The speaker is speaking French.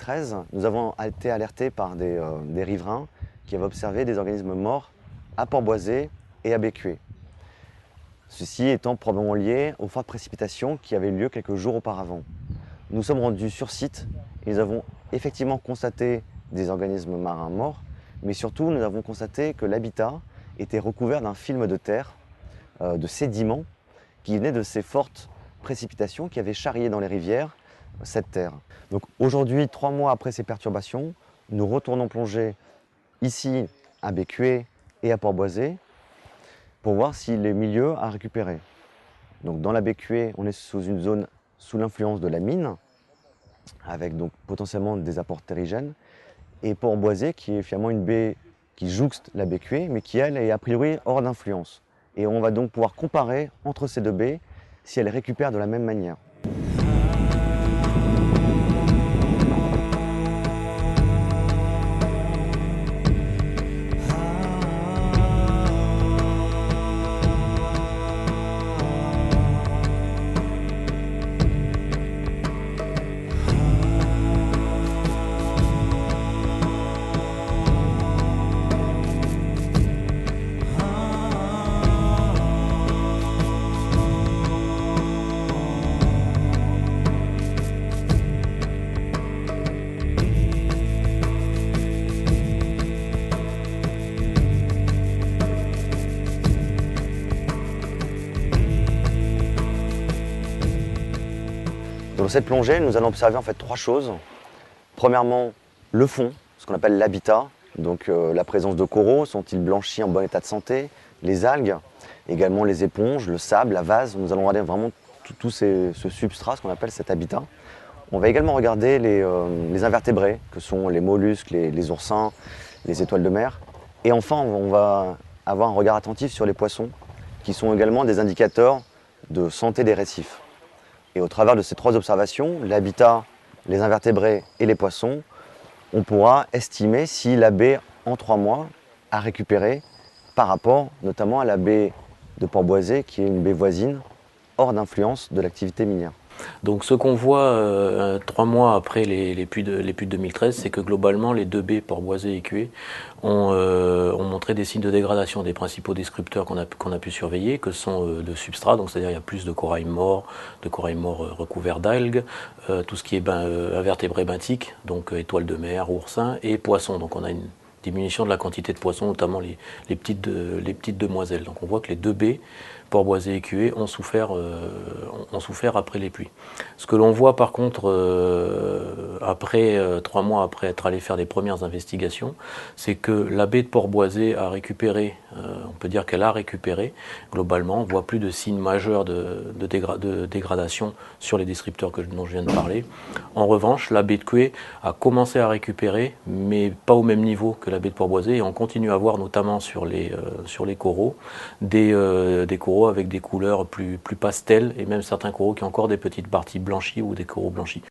2013, nous avons été alertés par des riverains qui avaient observé des organismes morts à Port-Boisé et à Bécué. Ceci étant probablement lié aux fortes précipitations qui avaient lieu quelques jours auparavant. Nous sommes rendus sur site et nous avons effectivement constaté des organismes marins morts, mais surtout nous avons constaté que l'habitat était recouvert d'un film de terre, de sédiments qui venaient de ces fortes précipitations qui avaient charrié dans les rivières cette terre. Donc aujourd'hui, 3 mois après ces perturbations, nous retournons plonger ici à Bécué et à Port-Boisé pour voir si les milieux à récupérer. Donc dans la Bécué, on est sous une zone sous l'influence de la mine, avec donc potentiellement des apports terrigènes, et Port-Boisé qui est finalement une baie qui jouxte la Bécué, mais qui elle est a priori hors d'influence. Et on va donc pouvoir comparer entre ces deux baies si elles récupèrent de la même manière. Dans cette plongée, nous allons observer en fait 3 choses. Premièrement, le fond, ce qu'on appelle l'habitat, donc la présence de coraux, sont-ils blanchis en bon état de santé, les algues, également les éponges, le sable, la vase. Nous allons regarder vraiment tout ce substrat, ce qu'on appelle cet habitat. On va également regarder les invertébrés, que sont les mollusques, les oursins, les étoiles de mer. Et enfin, on va avoir un regard attentif sur les poissons, qui sont également des indicateurs de santé des récifs. Et au travers de ces 3 observations, l'habitat, les invertébrés et les poissons, on pourra estimer si la baie, en 3 mois, a récupéré par rapport notamment à la baie de Port-Boisé, qui est une baie voisine, hors d'influence de l'activité minière. Donc ce qu'on voit 3 mois après les pluies de 2013, c'est que globalement les 2 baies, Port-Boisé et Cué, ont montré des signes de dégradation des principaux descripteurs qu'on a pu surveiller, que sont de substrat, donc c'est-à-dire il y a plus de corail mort recouverts d'algues, tout ce qui est invertébrés benthiques, donc étoiles de mer, oursins et poissons. Donc on a une diminution de la quantité de poissons, notamment les petites demoiselles. Donc on voit que les 2 baies, Port-Boisé et Cué, ont souffert après les pluies. Ce que l'on voit par contre, 3 mois après être allé faire les premières investigations, c'est que la baie de Port-Boisé a récupéré, on peut dire qu'elle a récupéré, globalement, on voit plus de signes majeurs de dégradation sur les descripteurs dont je viens de parler. En revanche, la baie de Cué a commencé à récupérer, mais pas au même niveau que la baie de Port-Boisé, et on continue à voir notamment sur les coraux, des coraux avec des couleurs plus pastel, et même certains coraux qui ont encore des petites parties blanchies ou des coraux blanchis.